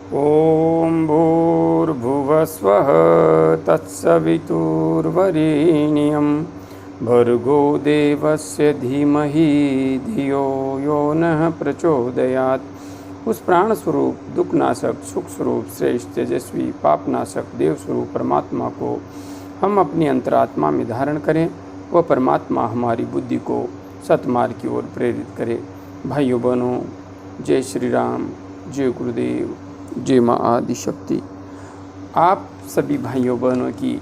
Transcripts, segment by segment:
ॐ भूर्भुवस्वः तत्सवितुर्वरेण्यं भर्गो देवस्य धीमहि धियो यो नः प्रचोदयात्। उस प्राण स्वरूप, दुखनाशक, सुख स्वरूप, श्रेष्ठ, तेजस्वी, पापनाशक, देव स्वरूप परमात्मा को हम अपनी अंतरात्मा में धारण करें। वह परमात्मा हमारी बुद्धि को सतमार्ग की ओर प्रेरित करे। भाइयों बहनों, जय श्री राम, जय गुरुदेव, जय माँ आदिशक्ति। आप सभी भाइयों बहनों की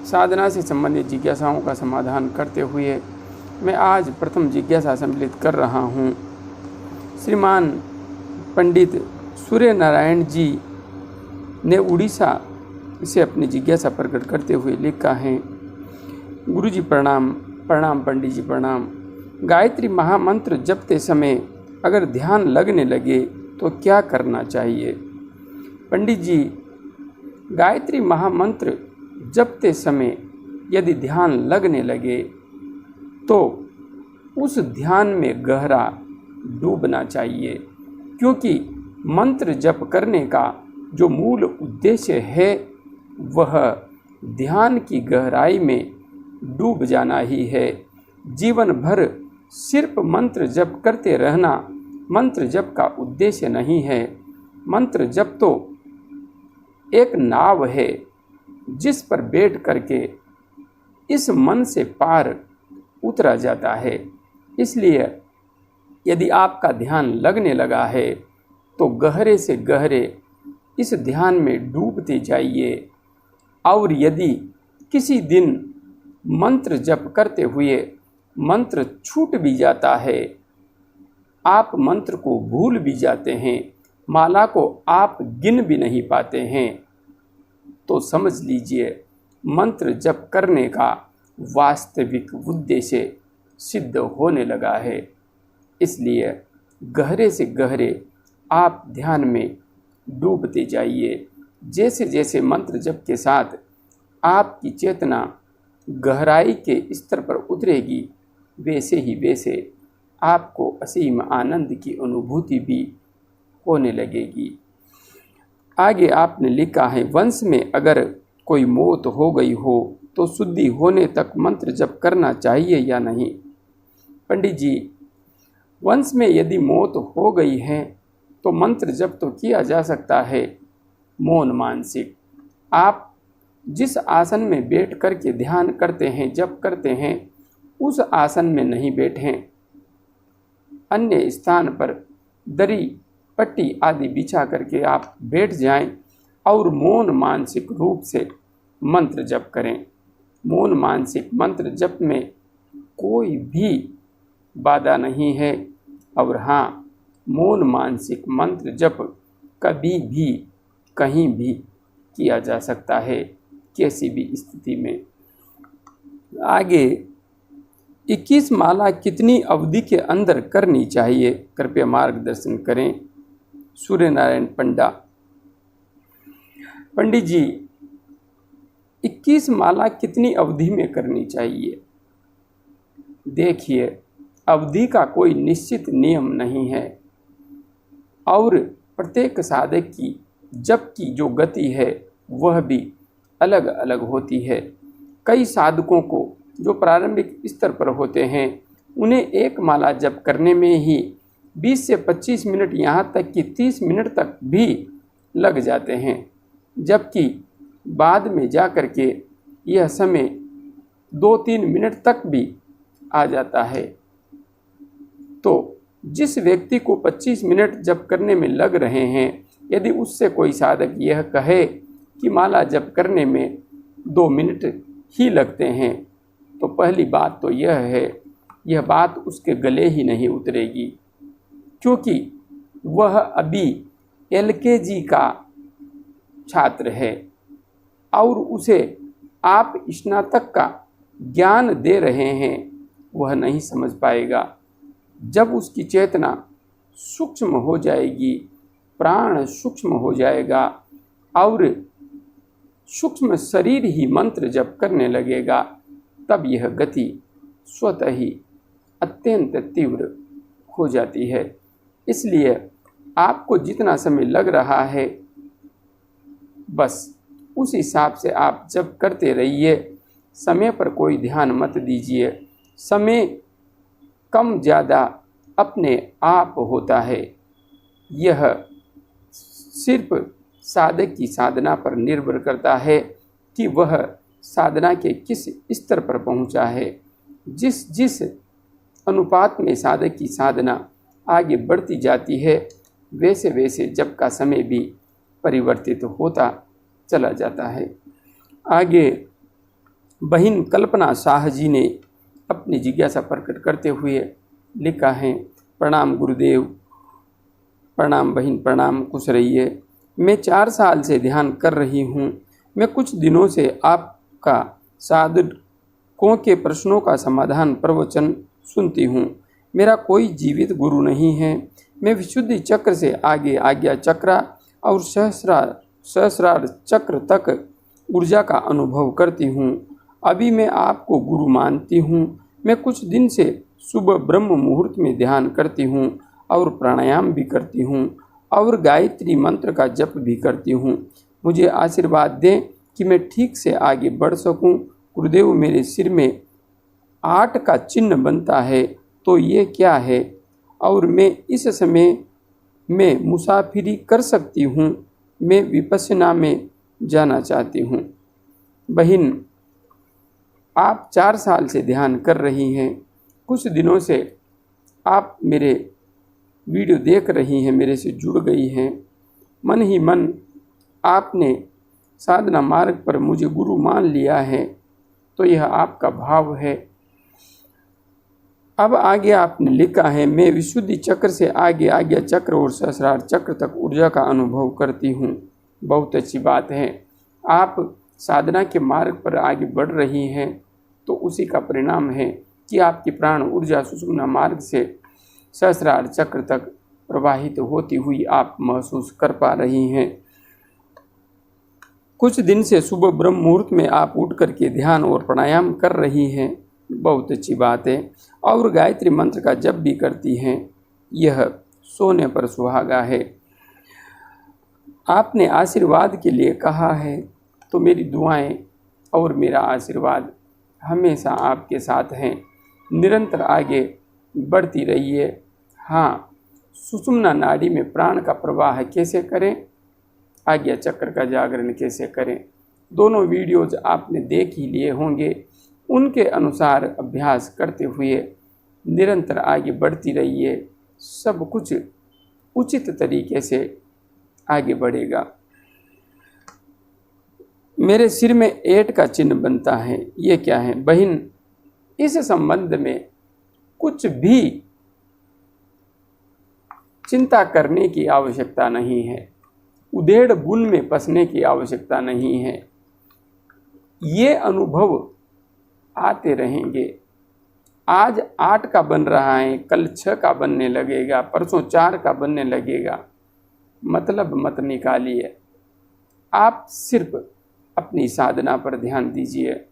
साधना से संबंधित जिज्ञासाओं का समाधान करते हुए मैं आज प्रथम जिज्ञासा सम्मिलित कर रहा हूँ। श्रीमान पंडित सूर्य नारायण जी ने उड़ीसा से अपनी जिज्ञासा प्रकट करते हुए लिखा है। गुरु जी प्रणाम। प्रणाम पंडित जी प्रणाम। गायत्री महामंत्र जपते समय अगर ध्यान लगने लगे तो क्या करना चाहिए? पंडित जी, गायत्री महामंत्र जपते समय यदि ध्यान लगने लगे तो उस ध्यान में गहरा डूबना चाहिए, क्योंकि मंत्र जप करने का जो मूल उद्देश्य है वह ध्यान की गहराई में डूब जाना ही है। जीवन भर सिर्फ मंत्र जप करते रहना मंत्र जप का उद्देश्य नहीं है। मंत्र जप तो एक नाव है जिस पर बैठ करके इस मन से पार उतरा जाता है। इसलिए यदि आपका ध्यान लगने लगा है तो गहरे से गहरे इस ध्यान में डूबते जाइए। और यदि किसी दिन मंत्र जप करते हुए मंत्र छूट भी जाता है, आप मंत्र को भूल भी जाते हैं, माला को आप गिन भी नहीं पाते हैं, तो समझ लीजिए मंत्र जप करने का वास्तविक उद्देश्य सिद्ध होने लगा है। इसलिए गहरे से गहरे आप ध्यान में डूबते जाइए। जैसे जैसे मंत्र जप के साथ आपकी चेतना गहराई के स्तर पर उतरेगी, वैसे ही वैसे आपको असीम आनंद की अनुभूति भी होने लगेगी। आगे आपने लिखा है, वंश में अगर कोई मौत हो गई हो तो शुद्धि होने तक मंत्र जप करना चाहिए या नहीं? पंडित जी, वंश में यदि मौत हो गई है तो मंत्र जप तो किया जा सकता है मौन मानसिक। आप जिस आसन में बैठ करके ध्यान करते हैं, जप करते हैं, उस आसन में नहीं बैठें। अन्य स्थान पर दरी पट्टी आदि बिछा करके आप बैठ जाएं और मौन मानसिक रूप से मंत्र जप करें। मौन मानसिक मंत्र जप में कोई भी बाधा नहीं है। और हाँ, मौन मानसिक मंत्र जप कभी भी कहीं भी किया जा सकता है, किसी भी स्थिति में। आगे 21 माला कितनी अवधि के अंदर करनी चाहिए? कृपया मार्गदर्शन करें। सूर्य नारायण पंडा। पंडित जी, 21 माला कितनी अवधि में करनी चाहिए? देखिए, अवधि का कोई निश्चित नियम नहीं है और प्रत्येक साधक की जप की जो गति है वह भी अलग अलग होती है। कई साधकों को जो प्रारंभिक स्तर पर होते हैं उन्हें एक माला जप करने में ही 20 से 25 मिनट, यहाँ तक कि 30 मिनट तक भी लग जाते हैं, जबकि बाद में जा कर के यह समय 2-3 मिनट तक भी आ जाता है। तो जिस व्यक्ति को 25 मिनट जप करने में लग रहे हैं, यदि उससे कोई साधक यह कहे कि माला जप करने में 2 मिनट ही लगते हैं, तो पहली बात तो यह है, यह बात उसके गले ही नहीं उतरेगी, क्योंकि वह अभी LKG का छात्र है और उसे आप स्नातक का ज्ञान दे रहे हैं, वह नहीं समझ पाएगा। जब उसकी चेतना सूक्ष्म हो जाएगी, प्राण सूक्ष्म हो जाएगा और सूक्ष्म शरीर ही मंत्र जप करने लगेगा, तब यह गति स्वतः ही अत्यंत तीव्र हो जाती है। इसलिए आपको जितना समय लग रहा है बस उस हिसाब से आप जप करते रहिए। समय पर कोई ध्यान मत दीजिए। समय कम ज़्यादा अपने आप होता है। यह सिर्फ साधक की साधना पर निर्भर करता है कि वह साधना के किस स्तर पर पहुंचा है। जिस जिस अनुपात में साधक की साधना आगे बढ़ती जाती है, वैसे वैसे जप का समय भी परिवर्तित होता चला जाता है। आगे बहन कल्पना शाह जी ने अपनी जिज्ञासा प्रकट करते हुए लिखा है, प्रणाम गुरुदेव, प्रणाम बहन, प्रणाम, खुश रहिए। मैं 4 साल से ध्यान कर रही हूँ। मैं कुछ दिनों से आपका साधकों के प्रश्नों का समाधान प्रवचन सुनती हूँ। मेरा कोई जीवित गुरु नहीं है। मैं विशुद्धि चक्र से आगे आज्ञा चक्र और सहस्रार चक्र तक ऊर्जा का अनुभव करती हूँ। अभी मैं आपको गुरु मानती हूँ। मैं कुछ दिन से सुबह ब्रह्म मुहूर्त में ध्यान करती हूँ और प्राणायाम भी करती हूँ और गायत्री मंत्र का जप भी करती हूँ। मुझे आशीर्वाद दें कि मैं ठीक से आगे बढ़ सकूँ। गुरुदेव, मेरे सिर में 8 का चिन्ह बनता है, तो ये क्या है और मैं इस समय में मुसाफिरी कर सकती हूँ? मैं विपश्यना में जाना चाहती हूँ। बहन, आप 4 साल से ध्यान कर रही हैं। कुछ दिनों से आप मेरे वीडियो देख रही हैं, मेरे से जुड़ गई हैं। मन ही मन आपने साधना मार्ग पर मुझे गुरु मान लिया है, तो यह आपका भाव है। अब आगे आपने लिखा है, मैं विशुद्धि चक्र से आगे आज्ञा चक्र और सहस्रार चक्र तक ऊर्जा का अनुभव करती हूँ। बहुत अच्छी बात है। आप साधना के मार्ग पर आगे बढ़ रही हैं, तो उसी का परिणाम है कि आपकी प्राण ऊर्जा सुषुम्ना मार्ग से सहस्रार चक्र तक प्रवाहित होती हुई आप महसूस कर पा रही हैं। कुछ दिन से सुबह ब्रह्म मुहूर्त में आप उठ करके ध्यान और प्राणायाम कर रही हैं। बहुत अच्छी बात है। और गायत्री मंत्र का जप भी करती हैं। यह सोने पर सुहागा है। आपने आशीर्वाद के लिए कहा है, तो मेरी दुआएं और मेरा आशीर्वाद हमेशा आपके साथ हैं। निरंतर आगे बढ़ती रहिए। हाँ, सुषुम्ना नाड़ी में प्राण का प्रवाह कैसे करें, आज्ञा चक्र का जागरण कैसे करें, दोनों वीडियोज आपने देख ही लिए होंगे। उनके अनुसार अभ्यास करते हुए निरंतर आगे बढ़ती रहिए। सब कुछ उचित तरीके से आगे बढ़ेगा। मेरे सिर में 8 का चिन्ह बनता है, ये क्या है? बहन, इस संबंध में कुछ भी चिंता करने की आवश्यकता नहीं है। उधेड़ बुन में फंसने की आवश्यकता नहीं है। ये अनुभव आते रहेंगे। आज 8 का बन रहा है, कल 6 का बनने लगेगा, परसों 4 का बनने लगेगा। मतलब मत निकालिए। आप सिर्फ अपनी साधना पर ध्यान दीजिए।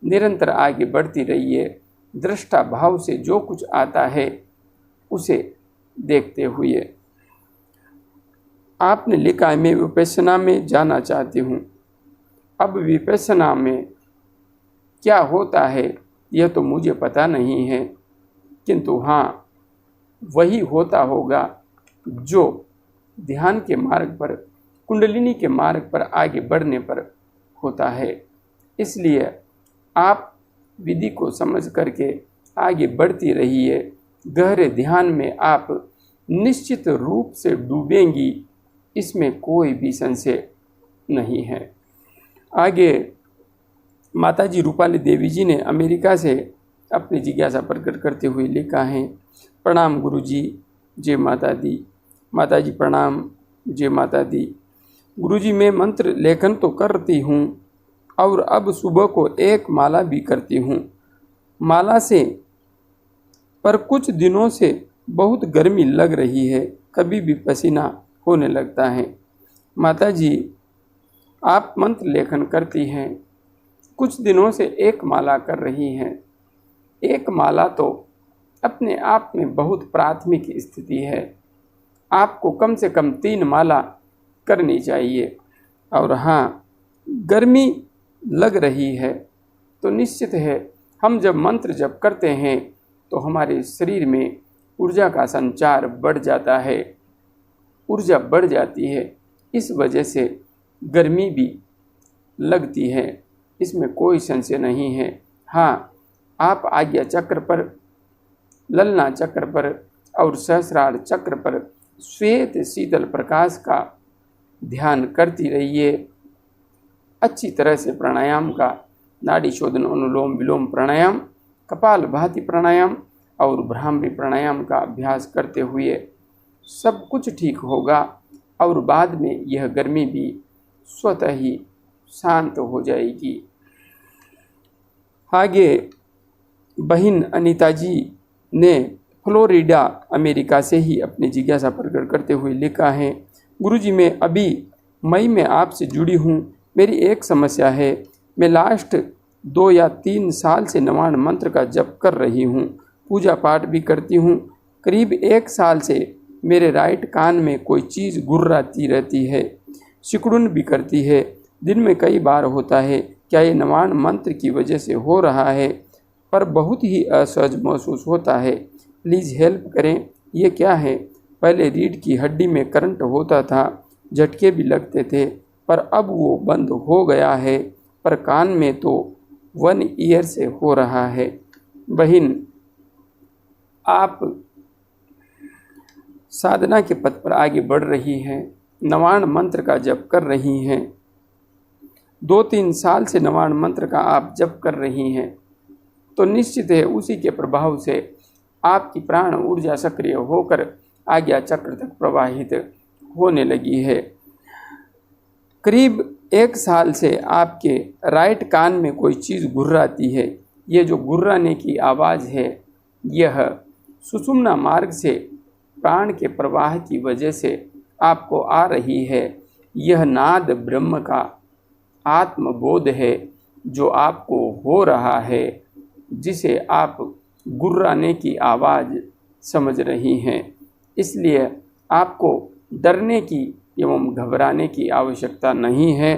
निरंतर आगे बढ़ती रहिए। दृष्टा भाव से जो कुछ आता है उसे देखते हुए। आपने लिखा है, मैं विपश्यना में जाना चाहती हूँ। अब विपश्यना में क्या होता है यह तो मुझे पता नहीं है, किंतु हाँ, वही होता होगा जो ध्यान के मार्ग पर, कुंडलिनी के मार्ग पर आगे बढ़ने पर होता है। इसलिए आप विधि को समझ करके आगे बढ़ती रहिए। गहरे ध्यान में आप निश्चित रूप से डूबेंगी, इसमें कोई भी संशय नहीं है। आगे माताजी रूपाली देवी जी ने अमेरिका से अपनी जिज्ञासा प्रकट करते हुए लिखा है, प्रणाम गुरुजी, जय माता दी। माताजी प्रणाम, जय माता दी। गुरुजी, मैं मंत्र लेखन तो करती हूँ और अब सुबह को 1 माला भी करती हूँ। माला से पर कुछ दिनों से बहुत गर्मी लग रही है, कभी भी पसीना होने लगता है। माताजी, आप मंत्र लेखन करती हैं, कुछ दिनों से 1 माला कर रही हैं। 1 माला तो अपने आप में बहुत प्राथमिक स्थिति है। आपको कम से कम 3 माला करनी चाहिए। और हाँ, गर्मी लग रही है तो निश्चित है हम जब मंत्र जप करते हैं तो हमारे शरीर में ऊर्जा का संचार बढ़ जाता है, ऊर्जा बढ़ जाती है। इस वजह से गर्मी भी लगती है, इसमें कोई संशय नहीं है। हाँ, आप आज्ञा चक्र पर, ललना चक्र पर और सहस्रार चक्र पर श्वेत शीतल प्रकाश का ध्यान करती रहिए। अच्छी तरह से प्राणायाम का, नाड़ी शोधन, अनुलोम विलोम प्राणायाम, कपाल भाती प्राणायाम और भ्रामरी प्राणायाम का अभ्यास करते हुए सब कुछ ठीक होगा और बाद में यह गर्मी भी स्वतः ही शांत हो जाएगी। आगे बहन अनीता जी ने फ्लोरिडा अमेरिका से ही अपनी जिज्ञासा प्रकट करते हुए लिखा है, गुरुजी मैं अभी मई में आपसे जुड़ी हूँ। मेरी एक समस्या है, मैं लास्ट 2 या 3 साल से नवाण मंत्र का जप कर रही हूँ, पूजा पाठ भी करती हूँ। करीब 1 साल से मेरे राइट कान में कोई चीज़ गुर्राती रहती है, सिकुड़न भी करती है, दिन में कई बार होता है। क्या ये नवाण मंत्र की वजह से हो रहा है? पर बहुत ही असहज महसूस होता है, प्लीज़ हेल्प करें, ये क्या है? पहले रीढ़ की हड्डी में करंट होता था, झटके भी लगते थे, पर अब वो बंद हो गया है, पर कान में तो 1 ईयर से हो रहा है। बहन, आप साधना के पथ पर आगे बढ़ रही हैं, नवाण मंत्र का जप कर रही हैं, 2-3 साल से नवाण मंत्र का आप जप कर रही हैं, तो निश्चित है उसी के प्रभाव से आपकी प्राण ऊर्जा सक्रिय होकर आज्ञा चक्र तक प्रवाहित होने लगी है। करीब 1 साल से आपके राइट कान में कोई चीज़ गुर्राती है। ये जो गुर्राने की आवाज़ है, यह सुषुम्ना मार्ग से प्राण के प्रवाह की वजह से आपको आ रही है। यह नाद ब्रह्म का आत्मबोध है जो आपको हो रहा है, जिसे आप गुर्राने की आवाज़ समझ रही हैं। इसलिए आपको डरने की एवं घबराने की आवश्यकता नहीं है।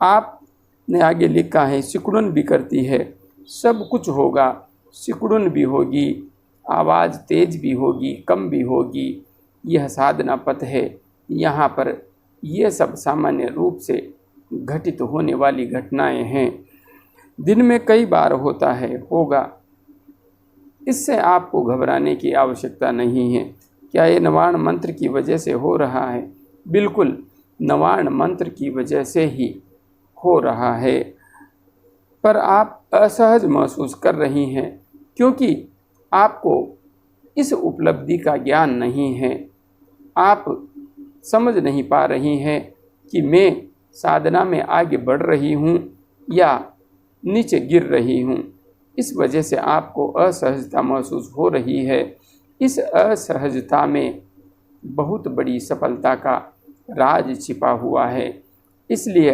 आपने आगे लिखा है, सिकुड़न भी करती है, सब कुछ होगा, सिकुड़न भी होगी, आवाज़ तेज भी होगी, कम भी होगी। यह साधना पथ है, यहाँ पर ये सब सामान्य रूप से घटित होने वाली घटनाएं हैं। दिन में कई बार होता है, होगा, इससे आपको घबराने की आवश्यकता नहीं है। क्या ये नवाण मंत्र की वजह से हो रहा है? बिल्कुल नवाण मंत्र की वजह से ही हो रहा है, पर आप असहज महसूस कर रही हैं क्योंकि आपको इस उपलब्धि का ज्ञान नहीं है। आप समझ नहीं पा रही हैं कि मैं साधना में आगे बढ़ रही हूँ या नीचे गिर रही हूँ। इस वजह से आपको असहजता महसूस हो रही है। इस असहजता में बहुत बड़ी सफलता का राज छिपा हुआ है। इसलिए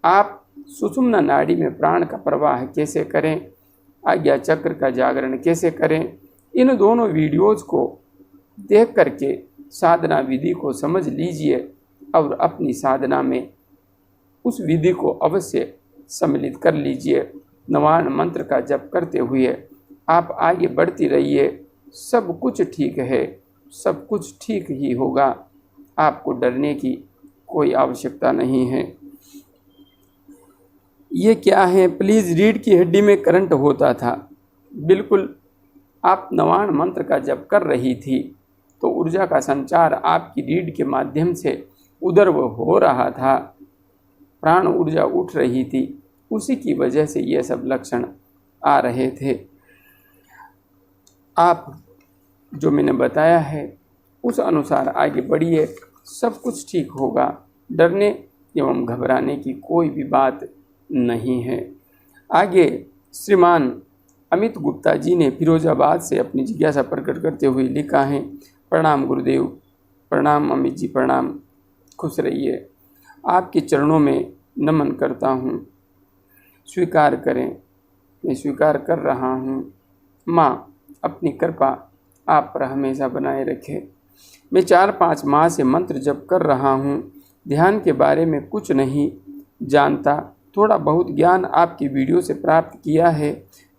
आप सुषुम्ना नाड़ी में प्राण का प्रवाह कैसे करें, आज्ञा चक्र का जागरण कैसे करें, इन दोनों वीडियोज़ को देख करके साधना विधि को समझ लीजिए और अपनी साधना में उस विधि को अवश्य सम्मिलित कर लीजिए। नवाण मंत्र का जप करते हुए आप आगे बढ़ती रहिए, सब कुछ ठीक है, सब कुछ ठीक ही होगा, आपको डरने की कोई आवश्यकता नहीं है। ये क्या है? प्लीज़, रीढ़ की हड्डी में करंट होता था। बिल्कुल, आप नवाण मंत्र का जप कर रही थी तो ऊर्जा का संचार आपकी रीढ़ के माध्यम से उधर वो हो रहा था, प्राण ऊर्जा उठ रही थी, उसी की वजह से ये सब लक्षण आ रहे थे। आप जो मैंने बताया है उस अनुसार आगे बढ़िए, सब कुछ ठीक होगा, डरने एवं घबराने की कोई भी बात नहीं है। आगे श्रीमान अमित गुप्ता जी ने फिरोजाबाद से अपनी जिज्ञासा प्रकट करते हुए लिखा है, प्रणाम गुरुदेव, प्रणाम अमित जी, प्रणाम, खुश रहिए, आपके चरणों में नमन करता हूँ, स्वीकार करें, मैं स्वीकार कर रहा हूँ। माँ अपनी कृपा आप पर हमेशा बनाए रखे। मैं 4-5 माह से मंत्र जप कर रहा हूँ, ध्यान के बारे में कुछ नहीं जानता, थोड़ा बहुत ज्ञान आपकी वीडियो से प्राप्त किया है।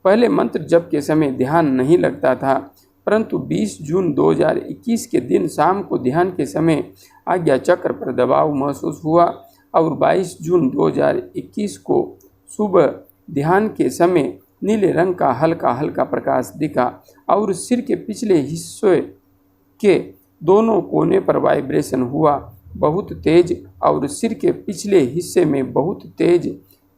पहले मंत्र जप के समय ध्यान नहीं लगता था, परंतु 20 जून 2021 के दिन शाम को ध्यान के समय आज्ञा चक्र पर दबाव महसूस हुआ और 22 जून 2021 को सुबह ध्यान के समय नीले रंग का हल्का हल्का प्रकाश दिखा और सिर के पिछले हिस्से के दोनों कोने पर वाइब्रेशन हुआ बहुत तेज और सिर के पिछले हिस्से में बहुत तेज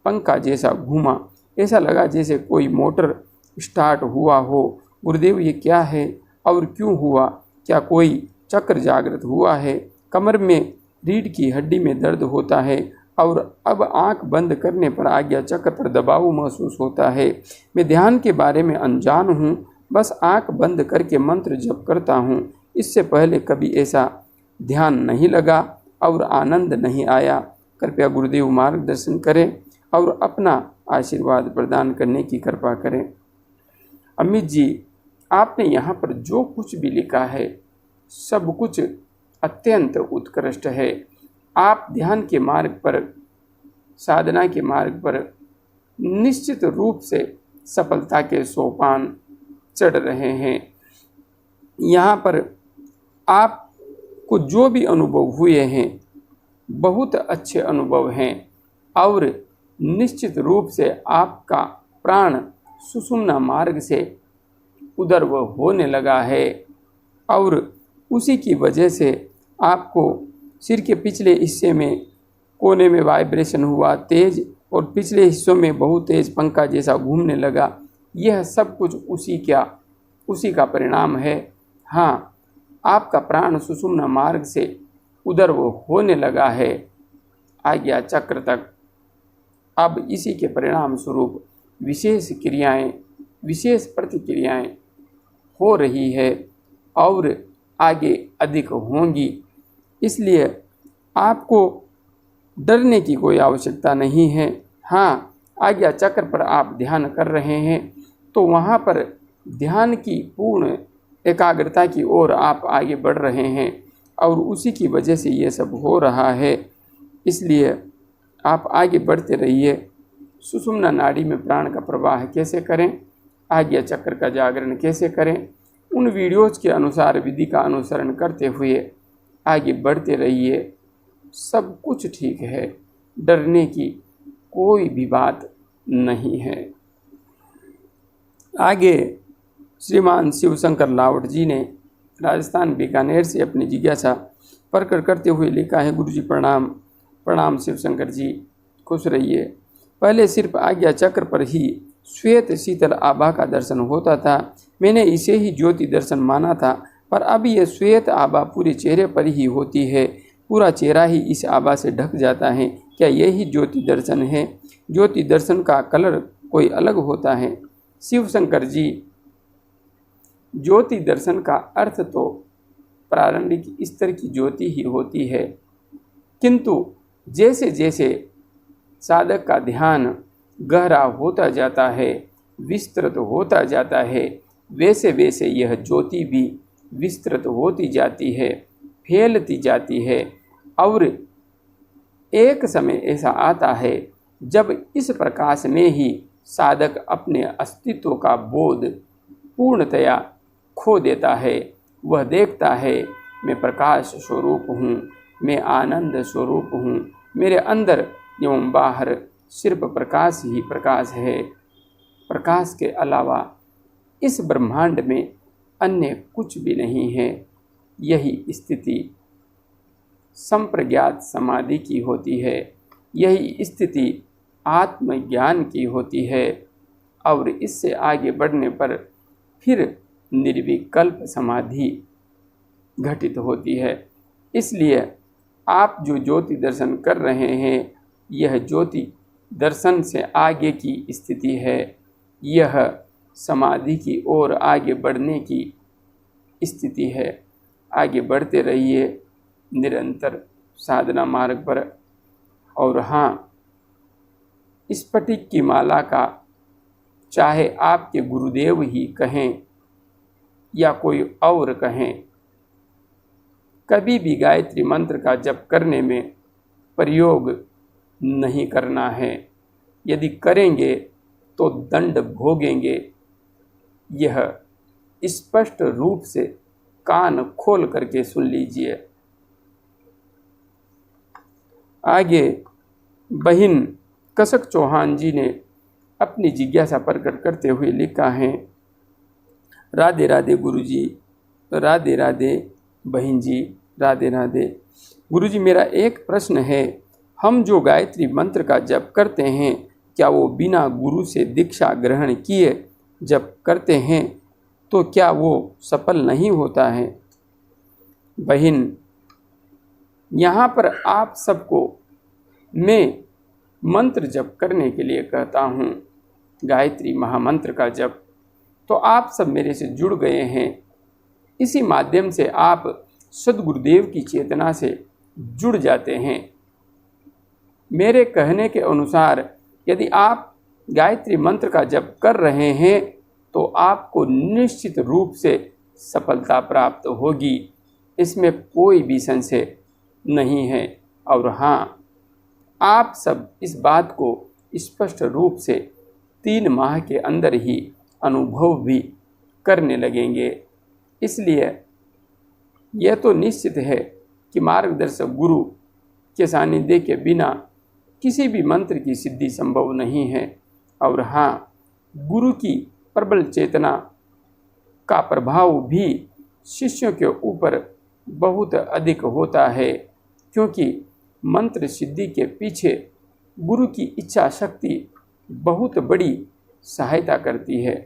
पंखा जैसा घूमा। ऐसा लगा जैसे कोई मोटर स्टार्ट हुआ हो। गुरुदेव, ये क्या है और क्यों हुआ? क्या कोई चक्र जागृत हुआ है? कमर में रीढ़ की हड्डी में दर्द होता है और अब आंख बंद करने पर आज्ञा चक्र पर दबाव महसूस होता है। मैं ध्यान के बारे में अनजान हूँ, बस आंख बंद करके मंत्र जप करता हूँ। इससे पहले कभी ऐसा ध्यान नहीं लगा और आनंद नहीं आया। कृपया गुरुदेव मार्गदर्शन करें और अपना आशीर्वाद प्रदान करने की कृपा करें। अमित जी, आपने यहाँ पर जो कुछ भी लिखा है सब कुछ अत्यंत उत्कृष्ट है। आप ध्यान के मार्ग पर, साधना के मार्ग पर निश्चित रूप से सफलता के सोपान चढ़ रहे हैं। यहाँ पर आपको जो भी अनुभव हुए हैं बहुत अच्छे अनुभव हैं और निश्चित रूप से आपका प्राण सुषुम्ना मार्ग से उदर्व होने लगा है और उसी की वजह से आपको सिर के पिछले हिस्से में कोने में वाइब्रेशन हुआ तेज और पिछले हिस्सों में बहुत तेज पंखा जैसा घूमने लगा। यह सब कुछ उसी का परिणाम है। हाँ, आपका प्राण सुषुम्ना मार्ग से उदर्व होने लगा है आज्ञा चक्र तक। अब इसी के परिणाम स्वरूप विशेष क्रियाएं, विशेष प्रतिक्रियाएं हो रही है और आगे अधिक होंगी। इसलिए आपको डरने की कोई आवश्यकता नहीं है। हाँ, आज्ञा चक्र पर आप ध्यान कर रहे हैं तो वहाँ पर ध्यान की पूर्ण एकाग्रता की ओर आप आगे बढ़ रहे हैं और उसी की वजह से ये सब हो रहा है। इसलिए आप आगे बढ़ते रहिए। सुषुम्ना नाड़ी में प्राण का प्रवाह कैसे करें, आज्ञा चक्र का जागरण कैसे करें, उन वीडियोज़ के अनुसार विधि का अनुसरण करते हुए आगे बढ़ते रहिए। सब कुछ ठीक है, डरने की कोई भी बात नहीं है। आगे श्रीमान शिवशंकर लावट जी ने राजस्थान बीकानेर से अपनी जिज्ञासा प्रकट करते हुए लिखा है। गुरुजी प्रणाम। प्रणाम शिवशंकर जी, खुश रहिए। पहले सिर्फ आज्ञा चक्र पर ही श्वेत शीतल आभा का दर्शन होता था। मैंने इसे ही ज्योति दर्शन माना था, पर अब यह श्वेत आभा पूरे चेहरे पर ही होती है। पूरा चेहरा ही इस आभा से ढक जाता है। क्या यही ज्योति दर्शन है? ज्योति दर्शन का कलर कोई अलग होता है? शिवशंकर जी, ज्योति दर्शन का अर्थ तो प्रारंभिक स्तर की ज्योति ही होती है, किंतु जैसे जैसे साधक का ध्यान गहरा होता जाता है, विस्तृत होता जाता है, वैसे वैसे यह ज्योति भी विस्तृत होती जाती है, फैलती जाती है और एक समय ऐसा आता है जब इस प्रकाश में ही साधक अपने अस्तित्व का बोध पूर्णतया खो देता है। वह देखता है, मैं प्रकाश स्वरूप हूँ, मैं आनंद स्वरूप हूँ, मेरे अंदर एवं बाहर सिर्फ प्रकाश ही प्रकाश है। प्रकाश के अलावा इस ब्रह्मांड में अन्य कुछ भी नहीं है। यही स्थिति संप्रज्ञात समाधि की होती है, यही स्थिति आत्मज्ञान की होती है और इससे आगे बढ़ने पर फिर निर्विकल्प समाधि घटित होती है। इसलिए आप जो ज्योति दर्शन कर रहे हैं, यह ज्योति दर्शन से आगे की स्थिति है। यह समाधि की ओर आगे बढ़ने की स्थिति है। आगे बढ़ते रहिए निरंतर साधना मार्ग पर। और हाँ, स्फटिक की माला का चाहे आपके गुरुदेव ही कहें या कोई और कहें, कभी भी गायत्री मंत्र का जप करने में प्रयोग नहीं करना है। यदि करेंगे तो दंड भोगेंगे। यह स्पष्ट रूप से कान खोल करके सुन लीजिए। आगे बहिन कसक चौहान जी ने अपनी जिज्ञासा प्रकट करते हुए लिखा है, राधे राधे गुरुजी, राधे राधे बहन जी, राधे राधे। गुरुजी, मेरा एक प्रश्न है, हम जो गायत्री मंत्र का जप करते हैं, क्या वो बिना गुरु से दीक्षा ग्रहण किए जप करते हैं तो क्या वो सफल नहीं होता है? बहन, यहाँ पर आप सबको मैं मंत्र जप करने के लिए कहता हूँ, गायत्री महामंत्र का जप। तो आप सब मेरे से जुड़ गए हैं, इसी माध्यम से आप सद्गुरुदेव की चेतना से जुड़ जाते हैं। मेरे कहने के अनुसार यदि आप गायत्री मंत्र का जप कर रहे हैं तो आपको निश्चित रूप से सफलता प्राप्त होगी, इसमें कोई भी संशय नहीं है। और हाँ, आप सब इस बात को स्पष्ट रूप से 3 माह के अंदर ही अनुभव भी करने लगेंगे। इसलिए यह तो निश्चित है कि मार्गदर्शक गुरु के सानिध्य के बिना किसी भी मंत्र की सिद्धि संभव नहीं है। और हाँ, गुरु की प्रबल चेतना का प्रभाव भी शिष्यों के ऊपर बहुत अधिक होता है, क्योंकि मंत्र सिद्धि के पीछे गुरु की इच्छा शक्ति बहुत बड़ी सहायता करती है।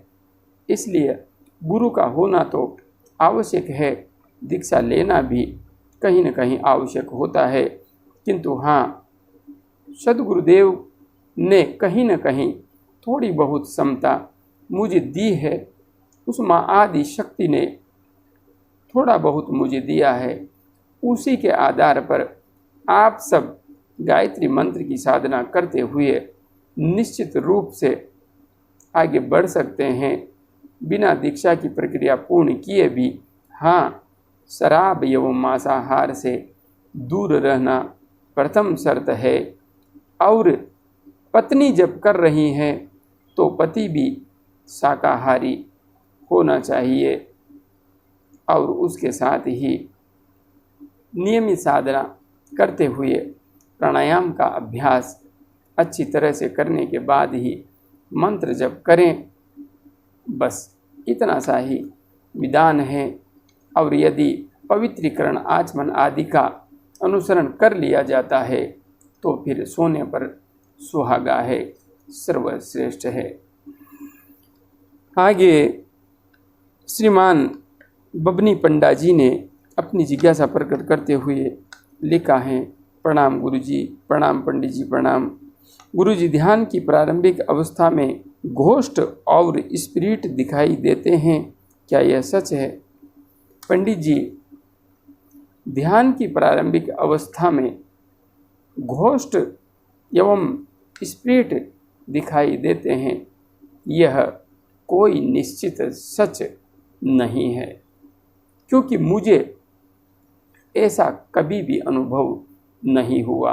इसलिए गुरु का होना तो आवश्यक है, दीक्षा लेना भी कहीं न कहीं आवश्यक होता है। किंतु हाँ, सद्गुरुदेव ने कहीं न कहीं थोड़ी बहुत समता मुझे दी है, उस माँ आदि शक्ति ने थोड़ा बहुत मुझे दिया है। उसी के आधार पर आप सब गायत्री मंत्र की साधना करते हुए निश्चित रूप से आगे बढ़ सकते हैं, बिना दीक्षा की प्रक्रिया पूर्ण किए भी। हाँ, शराब एवं मांसाहार से दूर रहना प्रथम शर्त है। और पत्नी जब कर रही हैं तो पति भी शाकाहारी होना चाहिए। और उसके साथ ही नियमित साधना करते हुए प्राणायाम का अभ्यास अच्छी तरह से करने के बाद ही मंत्र जप करें। बस इतना सा ही विधान है। और यदि पवित्रीकरण आचमन आदि का अनुसरण कर लिया जाता है तो फिर सोने पर सुहागा है, सर्वश्रेष्ठ है। आगे श्रीमान बबनी पंडा जी ने अपनी जिज्ञासा प्रकट करते हुए लिखा है, प्रणाम गुरुजी, प्रणाम पंडित जी, प्रणाम गुरुजी। ध्यान की प्रारंभिक अवस्था में घोस्ट और स्पिरिट दिखाई देते हैं, क्या यह सच है? पंडित जी, ध्यान की प्रारंभिक अवस्था में घोस्ट एवं स्पिरिट दिखाई देते हैं, यह कोई निश्चित सच नहीं है, क्योंकि मुझे ऐसा कभी भी अनुभव नहीं हुआ।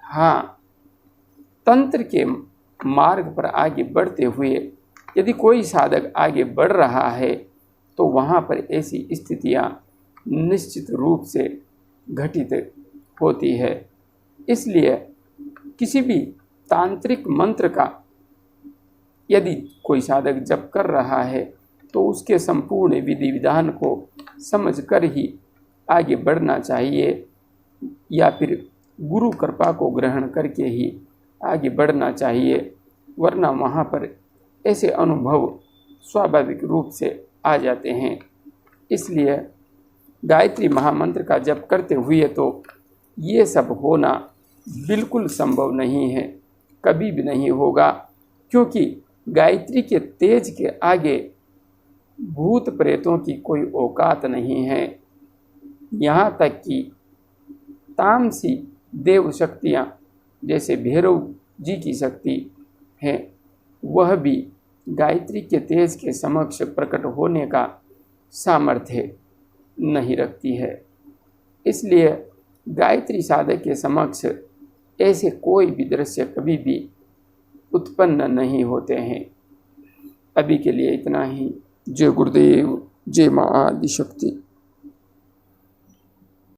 हाँ, तंत्र के मार्ग पर आगे बढ़ते हुए यदि कोई साधक आगे बढ़ रहा है तो वहाँ पर ऐसी स्थितियाँ निश्चित रूप से घटित होती है। इसलिए किसी भी तांत्रिक मंत्र का यदि कोई साधक जप कर रहा है तो उसके संपूर्ण विधि विधान को समझकर ही आगे बढ़ना चाहिए, या फिर गुरु कृपा को ग्रहण करके ही आगे बढ़ना चाहिए, वरना वहाँ पर ऐसे अनुभव स्वाभाविक रूप से आ जाते हैं। इसलिए गायत्री महामंत्र का जप करते हुए तो ये सब होना बिल्कुल संभव नहीं है, कभी भी नहीं होगा, क्योंकि गायत्री के तेज के आगे भूत प्रेतों की कोई औकात नहीं है। यहाँ तक कि तामसी देव शक्तियाँ जैसे भैरव जी की शक्ति है, वह भी गायत्री के तेज के समक्ष प्रकट होने का सामर्थ्य नहीं रखती है। इसलिए गायत्री साधक के समक्ष ऐसे कोई भी दृश्य कभी भी उत्पन्न नहीं होते हैं। अभी के लिए इतना ही। जय गुरुदेव, जय माँ आदिशक्ति।